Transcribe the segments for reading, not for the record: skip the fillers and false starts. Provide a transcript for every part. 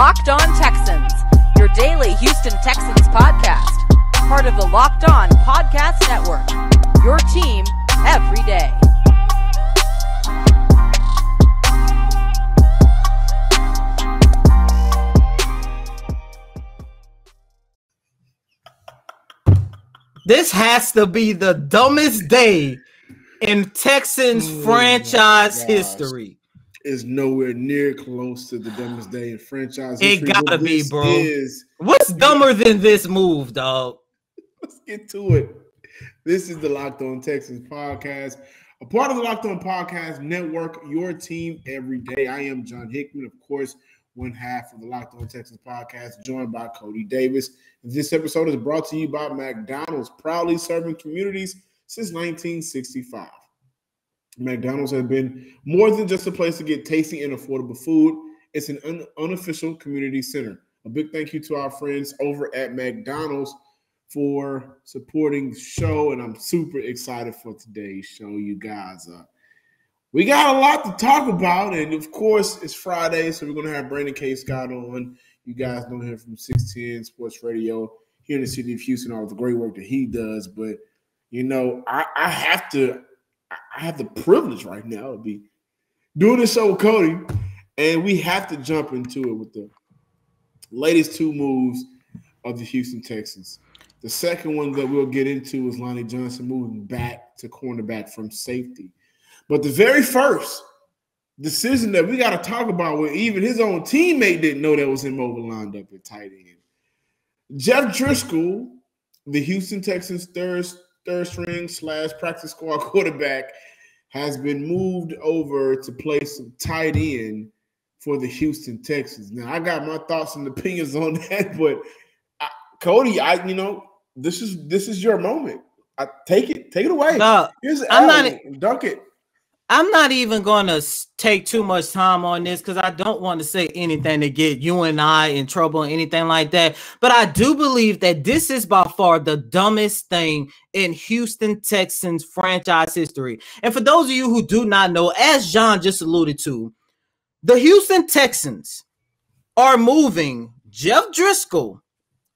Locked On Texans, your daily Houston Texans podcast. Part of the Locked On Podcast Network, your team every day. This has to be the dumbest day in Texans franchise history. Is nowhere near close to the dumbest day in franchise history. It gotta be, bro. What's dumber than this move, dog? Let's get to it. This is the Locked On Texans podcast, a part of the Locked On Podcast Network, your team every day. I am John Hickman, of course, one half of the Locked On Texans podcast, joined by Cody Davis. This episode is brought to you by McDonald's, proudly serving communities since 1965. McDonald's has been more than just a place to get tasty and affordable food. It's an unofficial community center. A big thank you to our friends over at McDonald's for supporting the show, and I'm super excited for today's show, you guys. We got a lot to talk about, and of course, it's Friday, so we're going to have Brandon K. Scott on. You guys know him from 610 Sports Radio here in the city of Houston, all the great work that he does. But, you know, I have the privilege right now to be doing this show with Cody, and we have to jump into it with the latest two moves of the Houston Texans. The second one that we'll get into is Lonnie Johnson moving back to cornerback from safety. But the very first decision that we got to talk about, where even his own teammate didn't know that was him over lined up at tight end. Jeff Driskel, the Houston Texans third string / practice squad quarterback, has been moved over to play some tight end for the Houston Texans. Now, I got my thoughts and opinions on that, but Cody, this is your moment. Take it away. No, dunk it. I'm not even going to take too much time on this because I don't want to say anything to get you and I in trouble or anything like that. But I do believe that this is by far the dumbest thing in Houston Texans franchise history. And for those of you who do not know, as John just alluded to, the Houston Texans are moving Jeff Driskel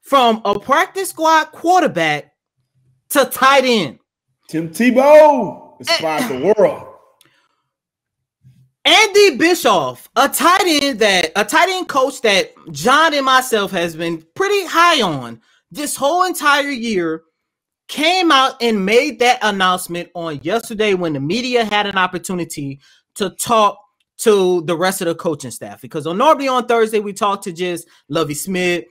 from a practice squad quarterback to tight end. Tim Tebow inspired the world. Andy Bischoff, a tight end coach that John and myself has been pretty high on this whole entire year, came out and made that announcement on yesterday when the media had an opportunity to talk to the rest of the coaching staff. Because normally on Thursday we talk to just Lovie Smith,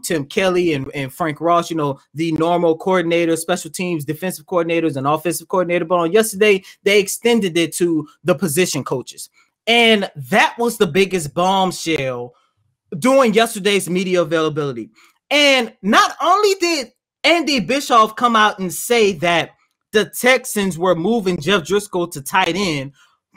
Tim Kelly, and Frank Ross, the normal coordinators, special teams, defensive coordinators, and offensive coordinator. But on yesterday, they extended it to the position coaches. And that was the biggest bombshell during yesterday's media availability. And not only did Andy Bischoff come out and say that the Texans were moving Jeff Driskel to tight end,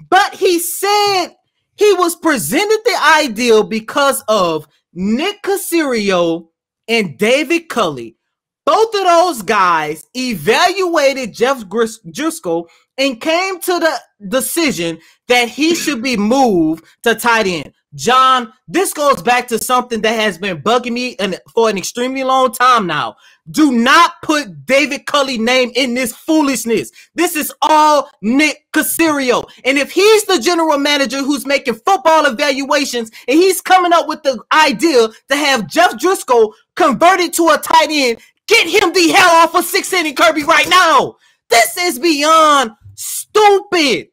but he said he was presented the idea because of Nick Caserio and David Culley. Both of those guys evaluated Jeff Driskel and came to the decision that he should be moved to tight end. John, this goes back to something that has been bugging me for an extremely long time now. Do not put David Culley's name in this foolishness. This is all Nick Caserio. And if he's the general manager who's making football evaluations and he's coming up with the idea to have Jeff Driskel converted to a tight end, get him the hell off of 6-inning Kirby right now. This is beyond stupid.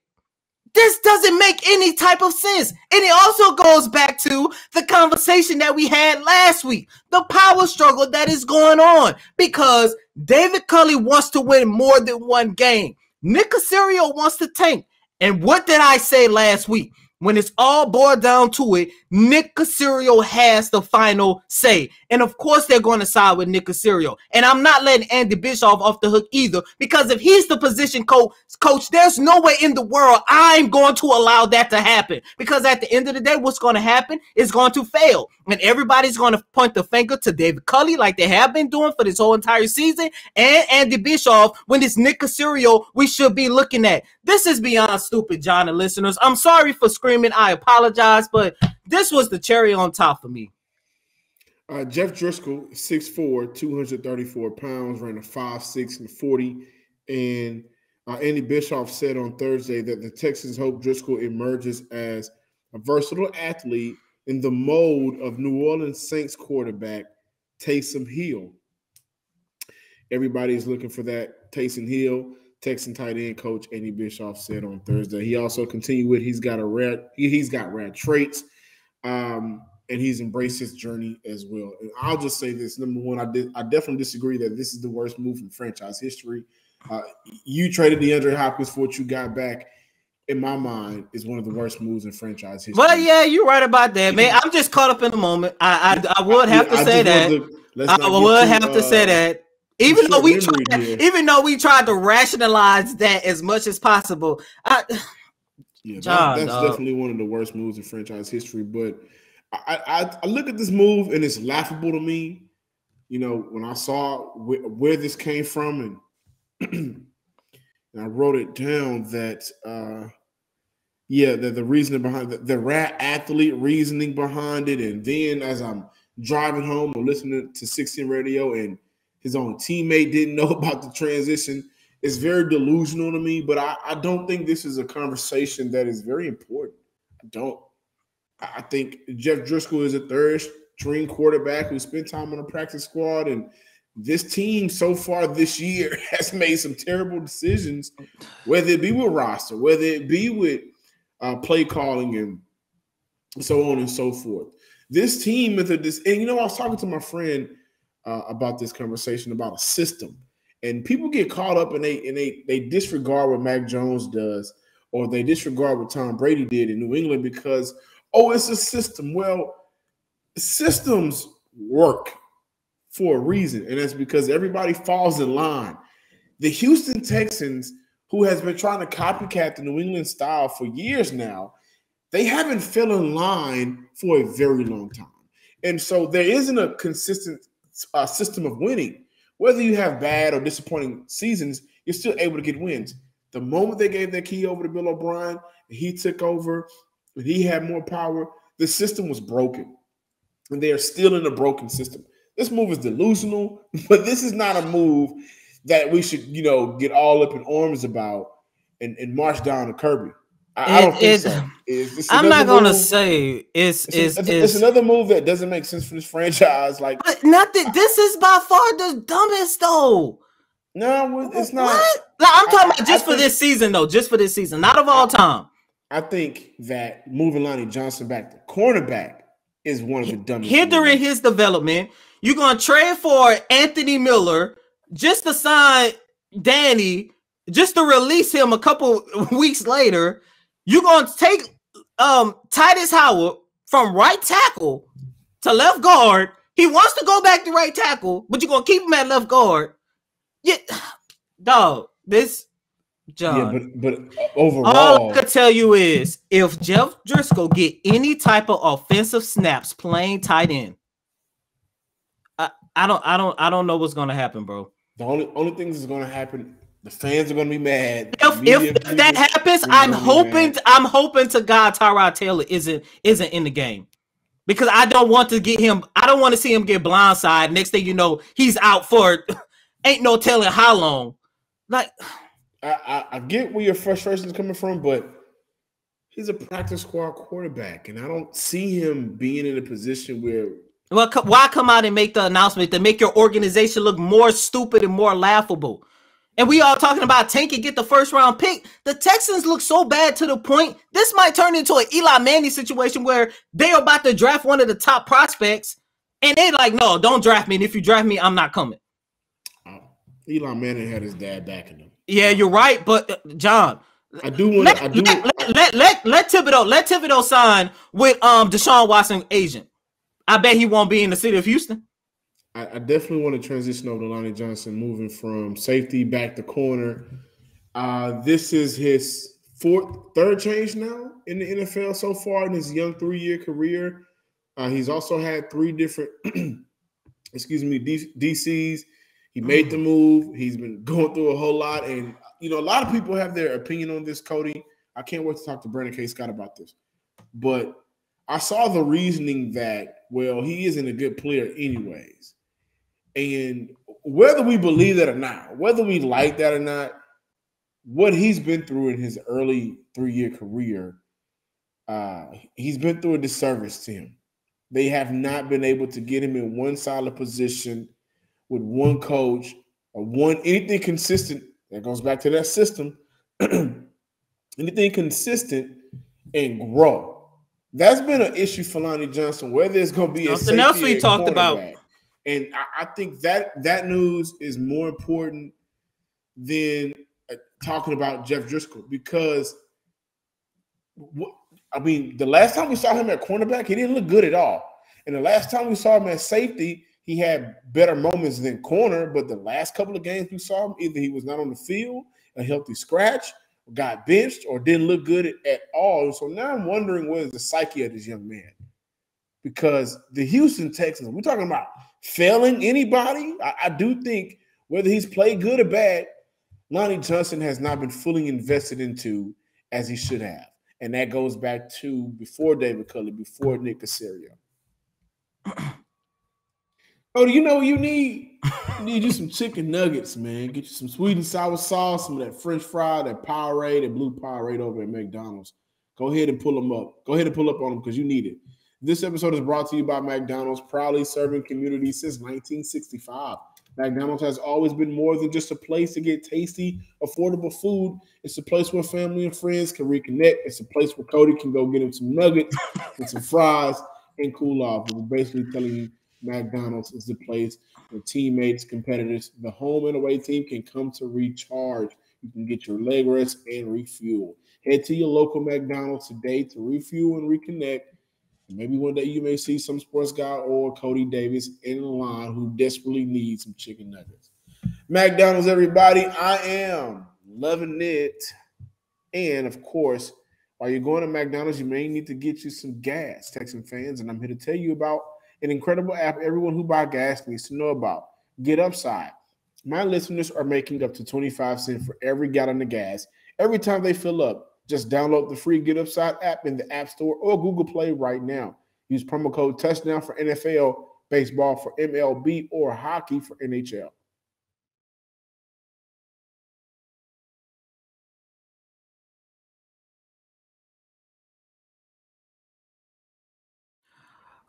This doesn't make any type of sense. And it also goes back to the conversation that we had last week, the power struggle that is going on, because David Culley wants to win more than one game. Nick Caserio wants to tank. And what did I say last week? When it's all boiled down to it, Nick Caserio has the final say. And of course, they're going to side with Nick Caserio. And I'm not letting Andy Bischoff off the hook either, because if he's the position coach, there's no way in the world I'm going to allow that to happen. Because at the end of the day, what's going to happen is going to fail. And everybody's going to point the finger to David Culley like they have been doing for this whole entire season, and Andy Bischoff when it's Nick Caserio we should be looking at. This is beyond stupid, John and listeners. I'm sorry for screaming. I apologize, but this was the cherry on top for me. Jeff Driskel, 6'4", 234 pounds, ran a 5'6" and 40. And Andy Bischoff said on Thursday that the Texans hope Driskel emerges as a versatile athlete in the mold of New Orleans Saints quarterback Taysom Hill. Everybody is looking for that Taysom Hill. Texan tight end coach Andy Bischoff said on Thursday. He also continued with he's got rad traits. And he's embraced his journey as well. And I'll just say this: number one, I definitely disagree that this is the worst move in franchise history. You traded DeAndre Hopkins for what you got back. In my mind, is one of the worst moves in franchise history. Well, yeah, you're right about that, man. I'm just caught up in the moment. I would have to say that. I would have to say that. Even though we tried to rationalize that as much as possible. That's definitely one of the worst moves in franchise history. But I look at this move and it's laughable to me. You know, when I saw where this came from, and I wrote it down that the reasoning behind the rat athlete reasoning behind it, and then as I'm driving home or listening to 16 radio and his own teammate didn't know about the transition, it's very delusional to me. But I don't think this is a conversation that is very important. I don't. I think Jeff Driskel is a third-string quarterback who spent time on the practice squad, and this team so far this year has made some terrible decisions, whether it be with roster, whether it be with play calling, and so on and so forth. This team is and I was talking to my friend about this conversation about a system, and people get caught up and they disregard what Mac Jones does, or they disregard what Tom Brady did in New England because it's a system. Well, systems work for a reason, and that's because everybody falls in line. The Houston Texans, who has been trying to copycat the New England style for years now, they haven't fell in line for a very long time. And so there isn't a consistent system of winning. Whether you have bad or disappointing seasons, you're still able to get wins. The moment they gave that key over to Bill O'Brien, he took over, and he had more power, the system was broken. And they are still in a broken system. This move is delusional, but this is not a move that we should, get all up in arms about and march down to Kirby. I don't think so. I'm not going to say it's another move that doesn't make sense for this franchise. Like, this is by far the dumbest, though. No, it's not. What? Like, I'm talking about just for this season, though. Just for this season, not of all time. I think that moving Lonnie Johnson back to cornerback is one of the dumbest. Hindering his development. You're going to trade for Anthony Miller just to sign Danny, just to release him a couple weeks later. You're going to take Titus Howard from right tackle to left guard. He wants to go back to right tackle, but you're going to keep him at left guard. Yeah, dog, this John. Yeah, but overall, all I can tell you is if Jeff Driskel get any type of offensive snaps playing tight end, I don't know what's gonna happen, bro. The only thing that's gonna happen, the fans are gonna be mad. If that happens, I'm hoping to God Tyrod Taylor isn't in the game. Because I don't want to get him, I don't want to see him get blindsided. Next thing you know, he's out for ain't no telling how long. Like I get where your frustration is coming from, but he's a practice squad quarterback, and I don't see him being in a position where. Well, why come out and make the announcement to make your organization look more stupid and more laughable? And we all talking about tank and get the first round pick. The Texans look so bad to the point this might turn into an Eli Manning situation where they're about to draft one of the top prospects, and they like, no, don't draft me. And if you draft me, I'm not coming. Eli Manning had his dad backing him. Yeah, you're right, but John, let Thibodeau sign with Deshaun Watson agent. I bet he won't be in the city of Houston. I definitely want to transition over to Lonnie Johnson, moving from safety back to corner. This is his third change now in the NFL so far in his young 3-year career. He's also had 3 different, DCs. He made the move. He's been going through a whole lot. And, a lot of people have their opinion on this, Cody. I can't wait to talk to Brandon K. Scott about this. But I saw the reasoning that, well, he isn't a good player anyways. And whether we believe that or not, whether we like that or not, what he's been through in his early 3-year career, he's been through a disservice to him. They have not been able to get him in one solid position with one coach or anything consistent. That goes back to that system. Anything consistent and grow. That's been an issue for Lonnie Johnson, whether it's going to be something else we talked about. And I think that news is more important than talking about Jeff Driskel, because the last time we saw him at cornerback, he didn't look good at all. And the last time we saw him at safety, he had better moments than corner. But the last couple of games we saw him, either he was not on the field, a healthy scratch, got benched, or didn't look good at all. So now I'm wondering what is the psyche of this young man. Because the Houston Texans, we're talking about failing anybody. I do think whether he's played good or bad, Lonnie Johnson has not been fully invested into as he should have. And that goes back to before David Culley, before Nick Caserio. Oh, do you know what you need? You need you some chicken nuggets, man. Get you some sweet and sour sauce, some of that French fry, that Powerade, that blue Powerade over at McDonald's. Go ahead and pull them up. Go ahead and pull up on them because you need it. This episode is brought to you by McDonald's, proudly serving communities since 1965. McDonald's has always been more than just a place to get tasty, affordable food. It's a place where family and friends can reconnect. It's a place where Cody can go get him some nuggets and some fries and cool off. We're basically telling you McDonald's is the place where teammates, competitors, the home and away team can come to recharge. You can get your leg rest and refuel. Head to your local McDonald's today to refuel and reconnect. Maybe one day you may see some sports guy or Cody Davis in line who desperately needs some chicken nuggets. McDonald's, everybody, I am loving it. And, of course, while you're going to McDonald's, you may need to get you some gas, Texan fans. And I'm here to tell you about an incredible app everyone who buys gas needs to know about. Get Upside. My listeners are making up to 25 cents for every gallon of gas every time they fill up. Just download the free Get Upside app in the App Store or Google Play right now. Use promo code Touchdown for NFL, baseball for MLB, or hockey for NHL.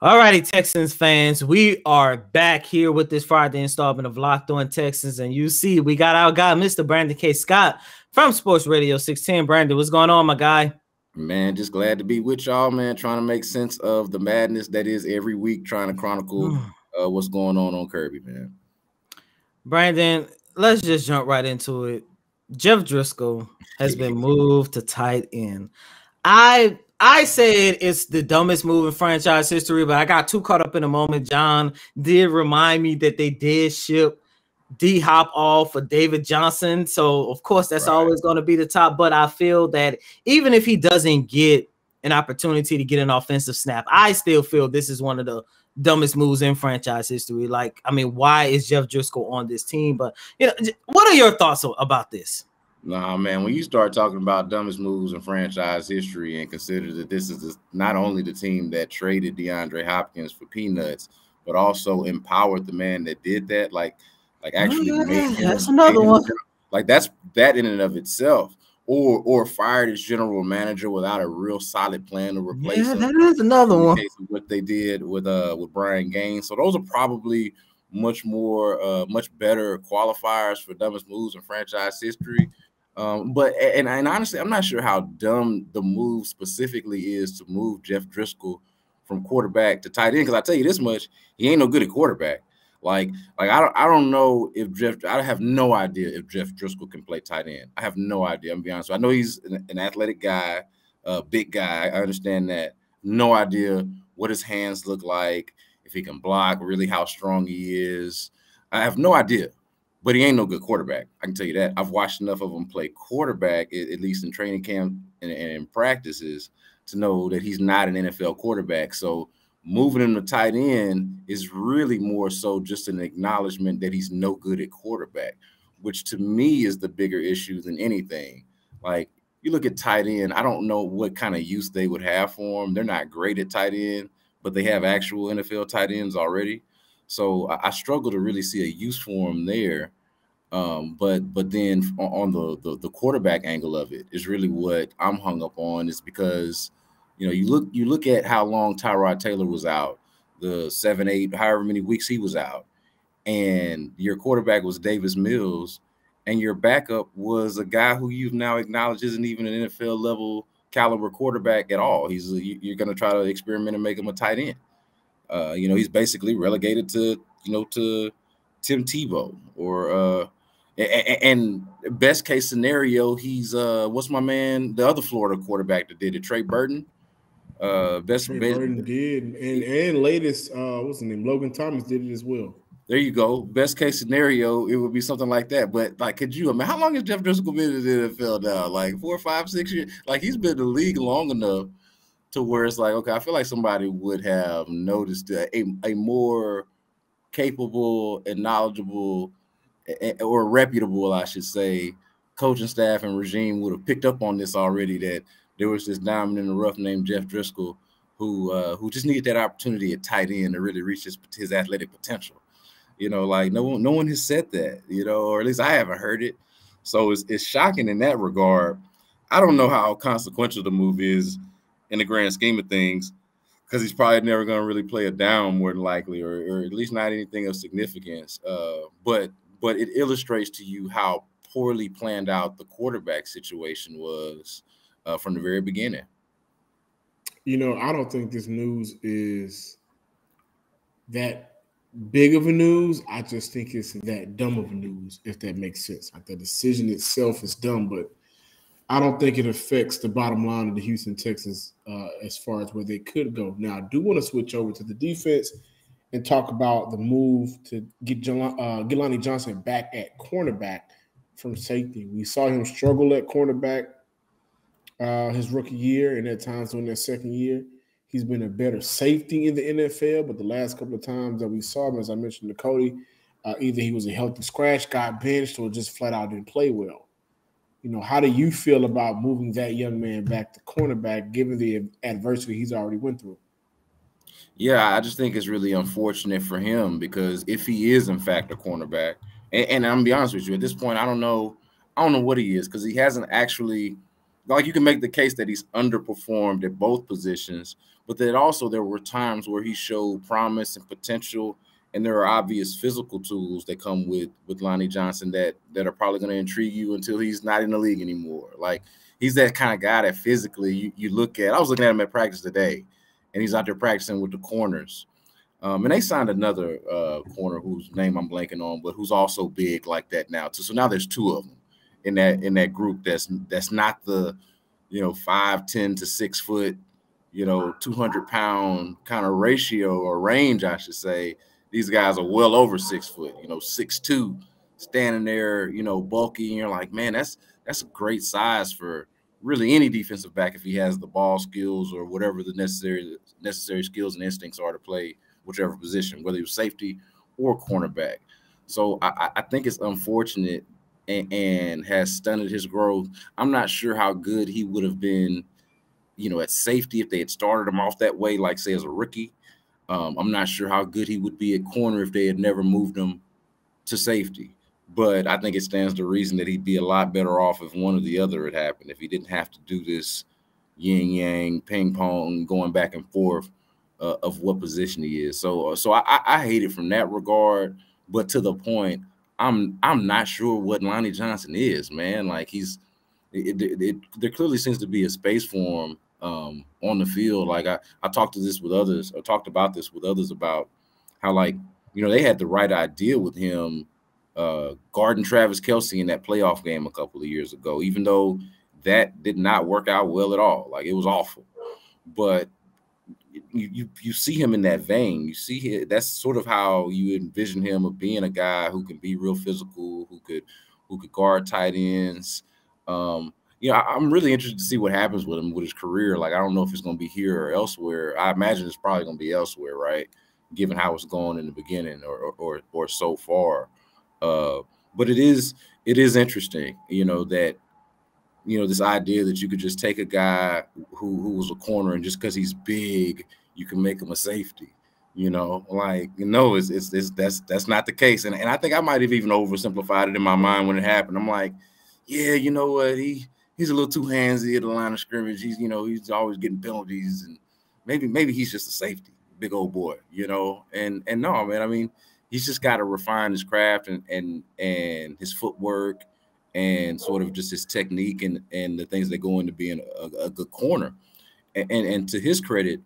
All righty, Texans fans, we are back here with this Friday installment of Locked On Texans, and you see we got our guy, Mr. Brandon K. Scott from Sports Radio 610. Brandon, what's going on, my guy? Man, just glad to be with y'all, man, trying to make sense of the madness that is every week, trying to chronicle what's going on Kirby, man. Brandon, let's just jump right into it. Jeff Driskel has been moved to tight end. I said it's the dumbest move in franchise history, but I got too caught up in the moment. John did remind me that they did ship D-Hop off for David Johnson. So, of course, that's always going to be the top. But I feel that even if he doesn't get an opportunity to get an offensive snap, I still feel this is one of the dumbest moves in franchise history. Like, I mean, why is Jeff Driskel on this team? But, what are your thoughts about this? Nah, man, when you start talking about dumbest moves in franchise history and consider that this is not only the team that traded DeAndre Hopkins for peanuts, but also empowered the man that did that, like actually that's another one. Like that in and of itself, or fired his general manager without a real solid plan to replace him. That is another one. Case of what they did with Brian Gaines. So those are probably much better qualifiers for dumbest moves in franchise history. But honestly, I'm not sure how dumb the move specifically is to move Jeff Driskel from quarterback to tight end. Because I tell you this much, he ain't no good at quarterback. Like I don't know if I have no idea if Jeff Driskel can play tight end. I have no idea. I'm gonna be honest. I know he's an athletic guy, a big guy. I understand that. No idea what his hands look like, if he can block, really how strong he is. I have no idea. But he ain't no good quarterback. I can tell you that. I've watched enough of him play quarterback, at least in training camp and in practices, to know that he's not an NFL quarterback. So moving him to tight end is really more so just an acknowledgement that he's no good at quarterback, which to me is the bigger issue than anything. Like, you look at tight end, I don't know what kind of use they would have for him. They're not great at tight end, but they have actual NFL tight ends already. So I struggle to really see a use for him there. But then on the quarterback angle of it is really what I'm hung up on, is because you look at how long Tyrod Taylor was out, the 7, 8, however many weeks he was out, and your quarterback was Davis Mills, and your backup was a guy who you've now acknowledged isn't even an NFL level caliber quarterback at all. You're going to try to experiment and make him a tight end. He's basically relegated to Tim Tebow or and best case scenario, he's what's my man, the other Florida quarterback that did it, Trey Burton. Trey Burton did, and latest what's his name, Logan Thomas did it as well. There you go. Best case scenario, it would be something like that. But like, could you imagine how long has Jeff Driskel been in the NFL now? Like 4, 5, 6 years. Like, he's been in the league long enough to where it's like, okay, I feel like somebody would have noticed a more capable and knowledgeable or reputable, I should say, coaching staff and regime would have picked up on this already, that there was this diamond in the rough named Jeff Driskel who just needed that opportunity at tight end to really reach his athletic potential. Like no one has said that, or at least I haven't heard it. So it's shocking in that regard. I don't know how consequential the move is in the grand scheme of things, because he's probably never going to really play it down, more than likely, or at least not anything of significance. But it illustrates to you how poorly planned out the quarterback situation was from the very beginning. I don't think this news is that big of a news. I just think it's that dumb of a news, if that makes sense. Like, the decision itself is dumb, but I don't think it affects the bottom line of the Houston Texans as far as where they could go. Now, I do want to switch over to the defense and talk about the move to get Jelani Johnson back at cornerback from safety. We saw him struggle at cornerback his rookie year, and at times during that second year. He's been a better safety in the NFL, but the last couple of times that we saw him, as I mentioned to Cody, either he was a healthy scratch, got benched, or just flat out didn't play well. How do you feel about moving that young man back to cornerback, given the adversity he's already went through? Yeah, I just think it's really unfortunate for him, because if he is in fact a cornerback, and I'm gonna be honest with you, at this point, I don't know what he is, because he hasn't actually, like, you can make the case that he's underperformed at both positions, but that also there were times where he showed promise and potential, and there are obvious physical tools that come with Lonnie Johnson that are probably going to intrigue you until he's not in the league anymore. Like, he's that kind of guy that physically you look at. I was looking at him at practice today, and he's out there practicing with the corners. And they signed another corner whose name I'm blanking on, but who's also big like that now too. So now there's two of them in that group that's not the 5'10" to 6 foot 200-pound kind of ratio or range, I should say. These guys are well over 6 foot, 6'2", standing there, bulky, and you're like, man, that's a great size for really any defensive back if he has the ball skills or whatever the necessary skills and instincts are to play whichever position, whether you're safety or cornerback. So I think it's unfortunate and has stunted his growth. I'm not sure how good he would have been, at safety if they had started him off that way, like, say, as a rookie. I'm not sure how good he would be at corner if they had never moved him to safety. But I think it stands to reason that he'd be a lot better off if one or the other had happened, if he didn't have to do this yin-yang, ping-pong, going back and forth of what position he is. So I hate it from that regard. But to the point, I'm not sure what Lonnie Johnson is, man. Like, there clearly seems to be a space for him on the field. Like, I talked about this with others about how, like, they had the right idea with him guarding Travis Kelce in that playoff game a couple of years ago, even though that did not work out well at all. Like, it was awful. But you see him in that vein. You see that's sort of how you envision him, of being a guy who can be real physical, who could guard tight ends. I'm really interested to see what happens with him with his career. Like, I don't know if it's going to be here or elsewhere. I imagine it's probably going to be elsewhere, right? Given how it's going in the beginning or so far. But it is interesting, that this idea that you could just take a guy who was a corner and just because he's big, you can make him a safety. That's not the case. And I think I might have even oversimplified it in my mind when it happened. I'm like, yeah, you know what? He's a little too handsy at the line of scrimmage. He's always getting penalties, and maybe he's just a safety, big old boy, And no, man, I mean, he's just got to refine his craft and his footwork and sort of just his technique and the things that go into being a good corner. And to his credit,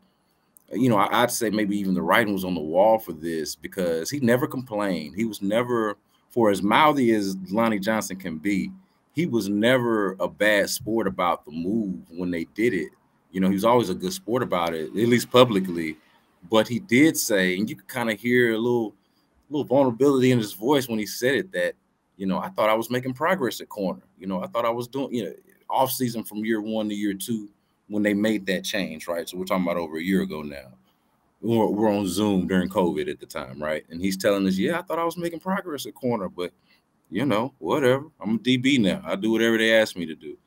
I'd say maybe even the writing was on the wall for this, because he never complained. He was never, for as mouthy as Lonnie Johnson can be, he was never a bad sport about the move when they did it. He was always a good sport about it, at least publicly. But he did say, and you could kind of hear a little vulnerability in his voice when he said it, that, I thought I was making progress at corner. I thought I was doing, off season from year 1 to year 2 when they made that change, right? So we're talking about over a year ago now. We're on Zoom during COVID at the time, right? And he's telling us, yeah, I thought I was making progress at corner, but, whatever. I'm a DB now. I do whatever they ask me to do.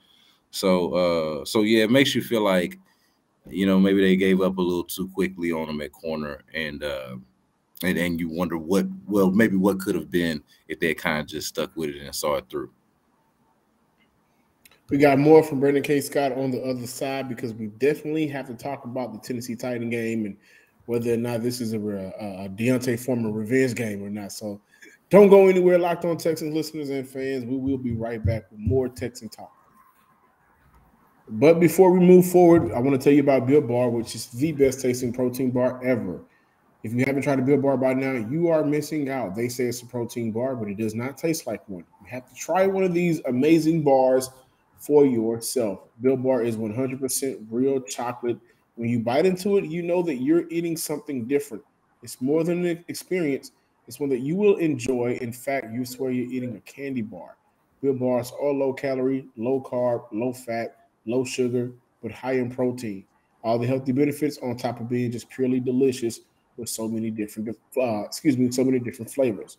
So yeah, it makes you feel like, maybe they gave up a little too quickly on him at corner, and you wonder what could have been if they had kind of just stuck with it and saw it through. We got more from Brendan K. Scott on the other side, because we definitely have to talk about the Tennessee Titan game and whether or not this is a Deontay Foreman revenge game or not. So don't go anywhere, Locked On Texans listeners and fans. We will be right back with more Texan talk. But before we move forward, I want to tell you about Built Bar, which is the best tasting protein bar ever. If you haven't tried a Built Bar by now, you are missing out. They say it's a protein bar, but it does not taste like one. You have to try one of these amazing bars for yourself. Built Bar is 100% real chocolate. When you bite into it, you know that you're eating something different. It's more than an experience. It's one that you will enjoy. In fact, you swear you're eating a candy bar. Built Bars are low calorie, low carb, low fat, low sugar, but high in protein. All the healthy benefits on top of being just purely delicious with so many different flavors.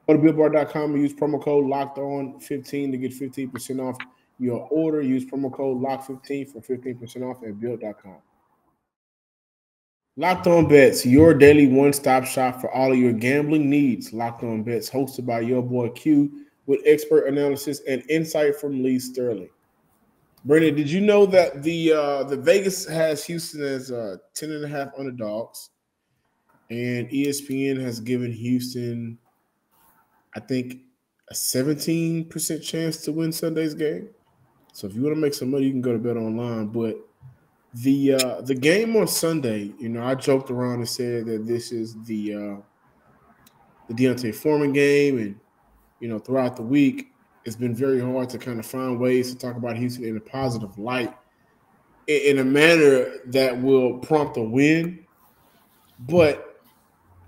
Go to BuiltBar.com and use promo code LOCKEDON15 to get 15% off your order. Use promo code LOCK15 for 15% off at Built.com. Locked On Bets, your daily one-stop shop for all of your gambling needs. Locked On Bets, hosted by your boy Q, with expert analysis and insight from Lee Sterling. Brendan, did you know that the Vegas has Houston as 10.5 underdogs, and ESPN has given Houston, I think, a 17% chance to win Sunday's game? So if you want to make some money, you can go to Bet Online. But the game on Sunday, I joked around and said that this is the Deontay Foreman game, and throughout the week, it's been very hard to kind of find ways to talk about Houston in a positive light, in a manner that will prompt a win. But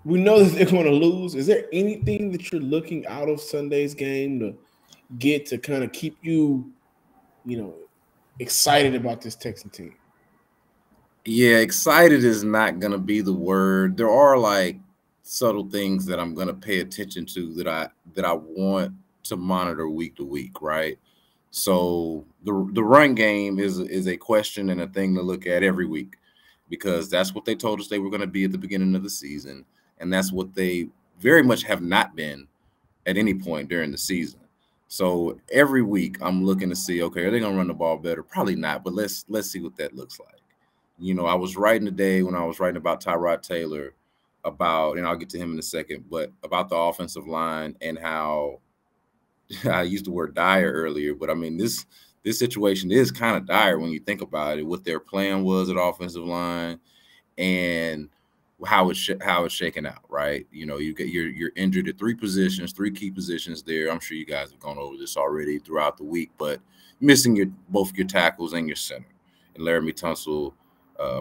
we know that they're going to lose. Is there anything that you're looking out of Sunday's game to get to kind of keep you, excited about this Texan team? Yeah, excited is not going to be the word. There are like subtle things that I'm going to pay attention to that I want to monitor week to week, right? So the run game is a question and a thing to look at every week, because that's what they told us they were going to be at the beginning of the season, and that's what they very much have not been at any point during the season. So every week I'm looking to see, okay, are they going to run the ball better? Probably not, but let's see what that looks like. I was writing today when I was writing about Tyrod Taylor about, and I'll get to him in a second, but about the offensive line and how I used the word dire earlier, but I mean, this situation is kind of dire when you think about it, what their plan was at offensive line and how it's shaken out, right? You're injured at 3 key positions there. I'm sure you guys have gone over this already throughout the week, but missing both your tackles and your center. And Laramie Tunsil,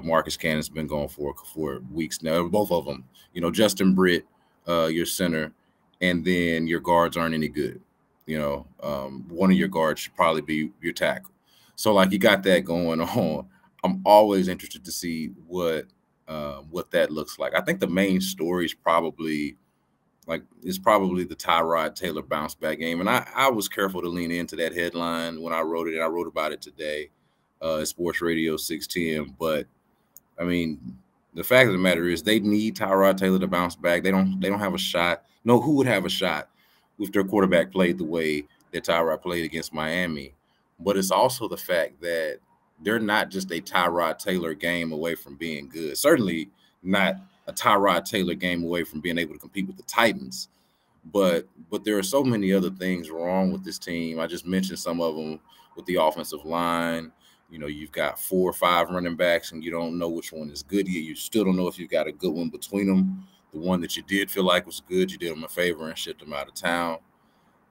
Marcus Cannon's been going for weeks now, both of them. Justin Britt, your center, and then your guards aren't any good. One of your guards should probably be your tackle. So like you got that going on. I'm always interested to see what that looks like. I think the main story is probably like it's probably the Tyrod Taylor bounce back game. And I was careful to lean into that headline when I wrote it, and I wrote about it today at Sports Radio 610. But I mean, the fact of the matter is they need Tyrod Taylor to bounce back. They don't have a shot. No, who would have a shot if their quarterback played the way that Tyrod played against Miami? But it's also the fact that they're not just a Tyrod Taylor game away from being good. Certainly not a Tyrod Taylor game away from being able to compete with the Titans. But there are so many other things wrong with this team. I just mentioned some of them with the offensive line. You know, you've got 4 or 5 running backs, and you don't know which one is good yet. You still don't know if you've got a good one between them. The one that you did feel like was good, you did them a favor and shipped them out of town.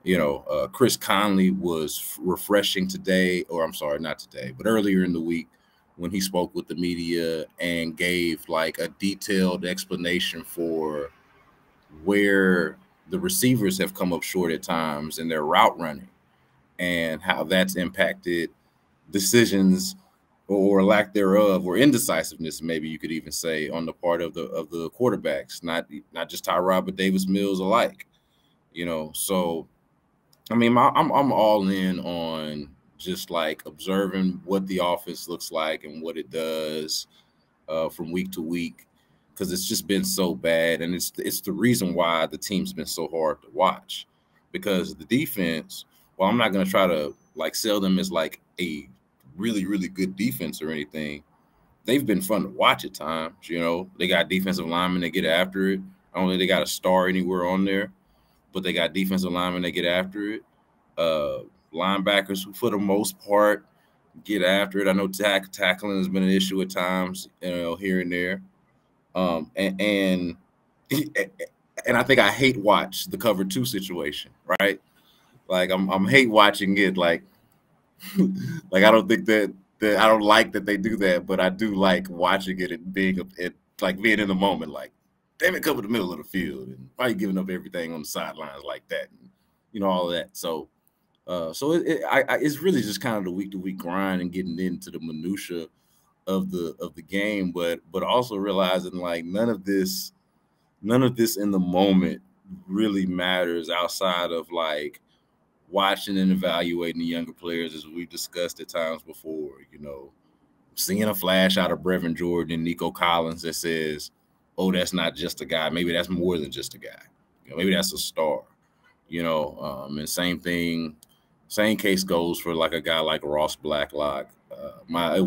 You know, Chris Conley was refreshing today, or I'm sorry, not today, but earlier in the week when he spoke with the media and gave like a detailed explanation for where the receivers have come up short at times in their route running and how that's impacted decisions or lack thereof, or indecisiveness, maybe you could even say, on the part of the quarterbacks, not just Tyrod, but Davis Mills alike. You know, so I mean, I'm all in on just like observing what the offense looks like and what it does from week to week, because it's just been so bad, and it's the reason why the team's been so hard to watch, because the defense. Well, I'm not going to try to like sell them as like a really, really good defense or anything. They've been fun to watch at times. You know, they got defensive linemen that get after it. I don't think they got a star anywhere on there, but they got defensive linemen that get after it. Linebackers who, for the most part, get after it. I know tackling has been an issue at times, you know, here and there. And I think I hate watch the cover 2 situation, right? Like I'm hate watching it. Like I don't think that I don't like that they do that, but I do like watching it and being in the moment. Like, damn it, cover the middle of the field, and why are you giving up everything on the sidelines like that, and you know, all of that. So it's really just kind of the week to week grind and getting into the minutia of the game, but also realizing like none of this in the moment really matters outside of like watching and evaluating the younger players, as we've discussed at times before. You know, seeing a flash out of Brevin Jordan and Nico Collins that says, oh, that's not just a guy. Maybe that's more than just a guy. You know, maybe that's a star. You know, and same case goes for like a guy like Ross Blacklock.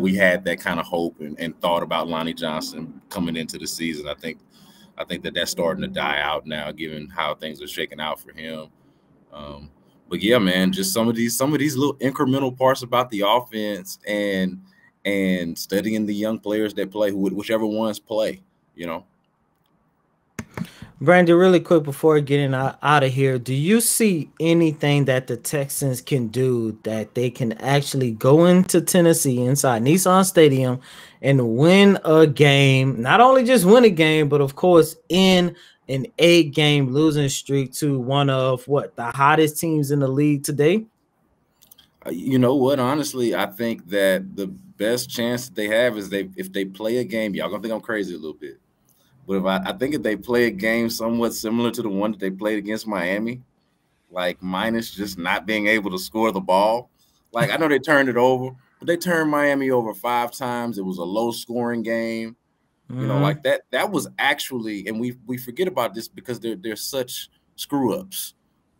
We had that kind of hope and thought about Lonnie Johnson coming into the season. I think that's starting to die out now, given how things are shaking out for him. But yeah, man, just some of these little incremental parts about the offense and studying the young players that play, whichever ones play, you know. Brandon, really quick before getting out of here, do you see anything that the Texans can do that they can actually go into Tennessee inside Nissan Stadium and win a game? Not only just win a game, but of course in an 8-game losing streak to one of the hottest teams in the league today? You know what? Honestly, I think that the best chance that they have is if they play a game. Y'all gonna think I'm crazy a little bit, but I think if they play a game somewhat similar to the one that they played against Miami, like minus just not being able to score the ball. Like, I know they turned it over, but they turned Miami over 5 times. It was a low scoring game. You know, like that was actually, and we forget about this because they're such screw ups,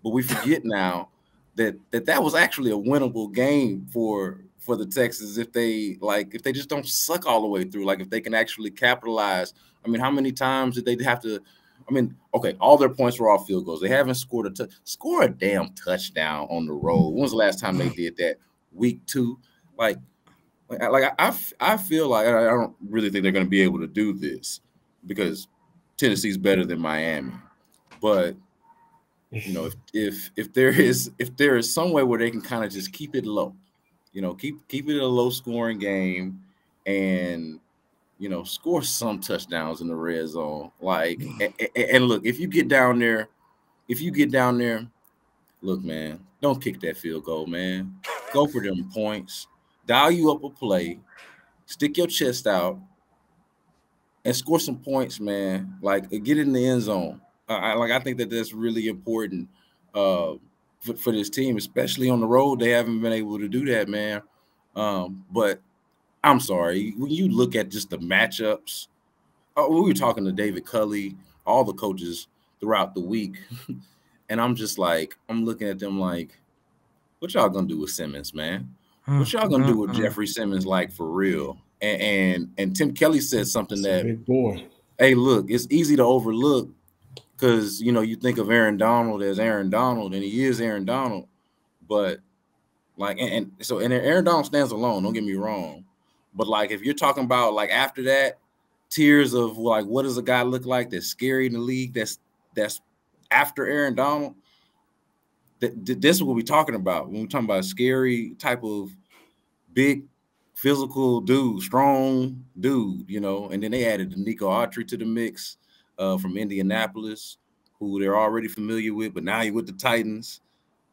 but we forget now that was actually a winnable game for the Texans if they just don't suck all the way through. Like, if they can actually capitalize. I mean, how many times did they have to? I mean, okay, all their points were off field goals. They haven't scored score a damn touchdown on the road. When was the last time they did that? Week 2, I feel like I don't really think they're going to be able to do this because Tennessee's better than Miami. But you know, if there is some way where they can kind of just keep it low, you know, keep it a low scoring game, and you know, score some touchdowns in the red zone. Like, and look, if you get down there, look, man, don't kick that field goal, man. Go for them points. Dial you up a play, stick your chest out, and score some points, man. Like, get in the end zone. I think that that's really important for this team, especially on the road. They haven't been able to do that, man. But I'm sorry, when you look at just the matchups, we were talking to David Culley, all the coaches throughout the week, and I'm just like, I'm looking at them like, what y'all gonna do with Simmons, man? What y'all gonna do with Jeffrey Simmons, like, for real? And Tim Kelly said something that, big boy. Hey, look, it's easy to overlook because you think of Aaron Donald as Aaron Donald, and he is Aaron Donald, but like, and Aaron Donald stands alone. Don't get me wrong, but like, if you're talking about like after that, tiers of like, what does a guy look like that's scary in the league? That's after Aaron Donald. This is what we're talking about when we're talking about a scary type of big physical dude, strong dude, and then they added Nico Autry to the mix from Indianapolis, who they're already familiar with, but now he's with the Titans.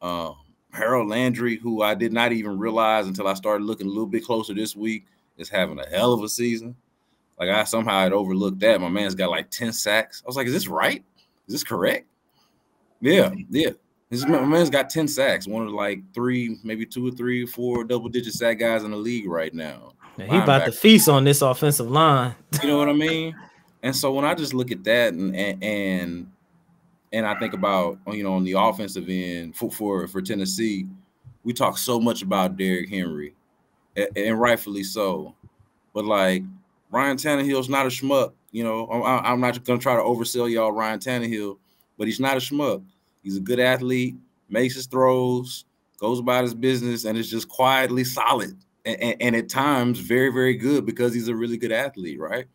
Harold Landry, who I did not even realize until I started looking a little bit closer this week, is having a hell of a season. Like, I somehow had overlooked that. My man's got like 10 sacks. I was like, is this right? Is this correct? Yeah. My man's got 10 sacks, one of like 3, maybe 2 or 3 or 4 double-digit sack guys in the league right now. He about to feast on this offensive line. You know what I mean? And so when I just look at that and I think about, on the offensive end for Tennessee, we talk so much about Derrick Henry, and rightfully so. But like, Ryan Tannehill's not a schmuck. I'm not going to try to oversell y'all Ryan Tannehill, but he's not a schmuck. He's a good athlete, makes his throws, goes about his business, and is just quietly solid. And at times very, very good because he's a really good athlete, right?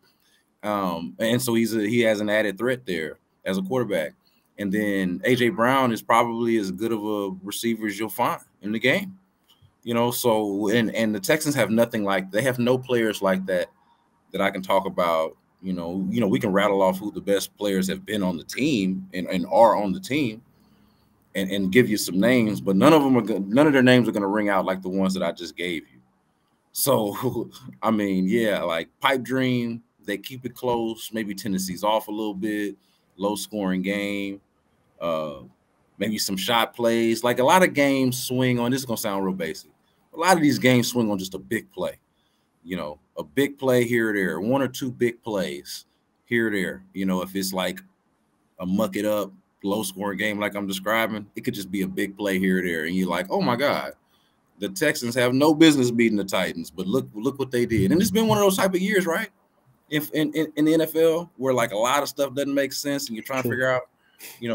And so he has an added threat there as a quarterback. And then A.J. Brown is probably as good of a receiver as you'll find in the game. So and the Texans have nothing like, they have no players like that I can talk about. We can rattle off who the best players have been on the team and are on the team and give you some names, but none of their names are going to ring out like the ones that I just gave you. So, I mean, yeah, like pipe dream, they keep it close. Maybe Tennessee's off a little bit, low scoring game, maybe some shot plays. Like, a lot of games swing on, this is going to sound real basic, a lot of these games swing on just a big play. A big play here or there, 1 or 2 big plays here or there. If it's like a muck it up, low scoring game like I'm describing, it could just be a big play here or there. And you're like, oh my God, the Texans have no business beating the Titans, but look what they did. And it's been one of those type of years, right? In the NFL, where like a lot of stuff doesn't make sense and you're trying to figure out,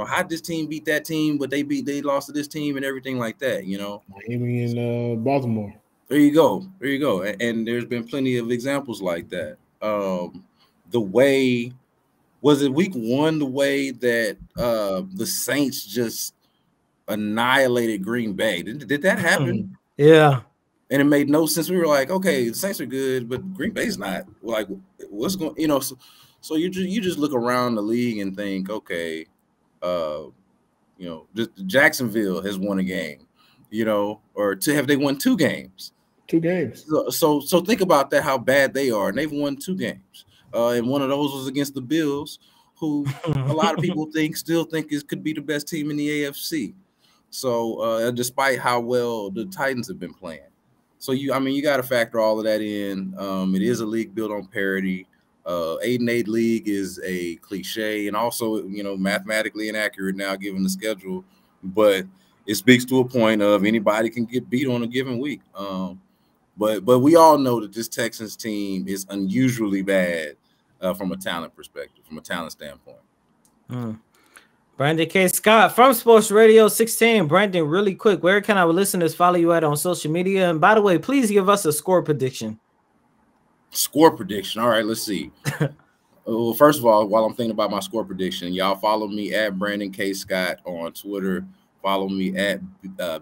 how did this team beat that team, but they lost to this team and everything like that, Miami and Baltimore. There you go. And there's been plenty of examples like that. The way, was it week 1, the way that the Saints just annihilated Green Bay? Did that happen? Yeah. And it made no sense. We were like, okay, the Saints are good, but Green Bay's not. Like, what's going, so you just look around the league and think, okay, just Jacksonville has won a game, or have they won 2 games? 2 games. So think about that, how bad they are, and they've won 2 games. And one of those was against the Bills, who a lot of people still think could be the best team in the AFC. So despite how well the Titans have been playing, so you got to factor all of that in. It is a league built on parity. 8-8 league is a cliche and also mathematically inaccurate now given the schedule, but it speaks to a point of anybody can get beat on a given week. But we all know that this Texans team is unusually bad from a talent perspective, from a talent standpoint. Brandon K. Scott from Sports Radio 16. Brandon, really quick, where can our listeners follow you at on social media? And by the way, please give us a score prediction. Score prediction. All right, let's see. Well, first of all, while I'm thinking about my score prediction, y'all follow me at Brandon K. Scott on Twitter. Follow me at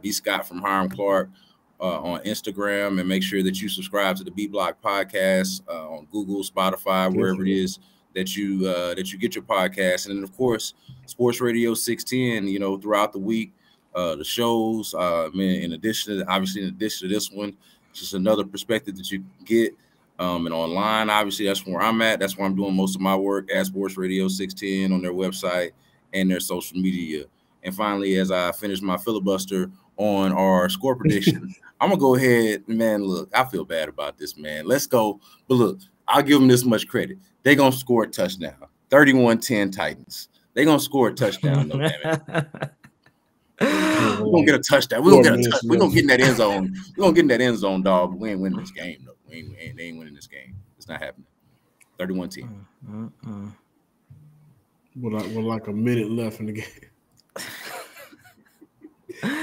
B. Scott from Hiram Clark on Instagram, and make sure that you subscribe to the B Block podcast on Google, Spotify, wherever it is that you get your podcast. And then, of course, Sports Radio 610, throughout the week, the shows, in addition to this one, just another perspective that you get. And online, obviously, that's where I'm at. That's where I'm doing most of my work at Sports Radio 610 on their website. and their social media. And finally, as I finish my filibuster on our score prediction, I'm gonna go ahead, man. Look, I feel bad about this, man. Let's go. But look, I'll give them this much credit. They're gonna score a touchdown. 31-10 Titans. They're gonna score a touchdown, no damn it. We're gonna get a touchdown. We're gonna get in that end zone. We're gonna get in that end zone, dog. But we ain't winning this game, though. They ain't winning this game. It's not happening. 31-10. With like a minute left in the game.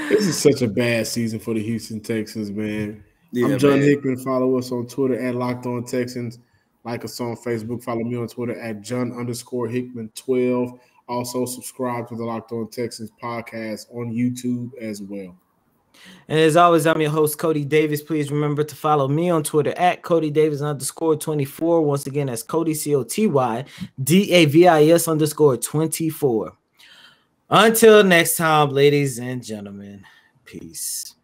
This is such a bad season for the Houston Texans, man. Yeah, I'm John Hickman. Follow us on Twitter at Locked On Texans. Like us on Facebook. Follow me on Twitter at John_Hickman12. Also, subscribe to the Locked On Texans podcast on YouTube as well. And as always, I'm your host, Cody Davis. Please remember to follow me on Twitter at CodyDavis_24. Once again, that's Cody, CotyDavis _24. Until next time, ladies and gentlemen, peace.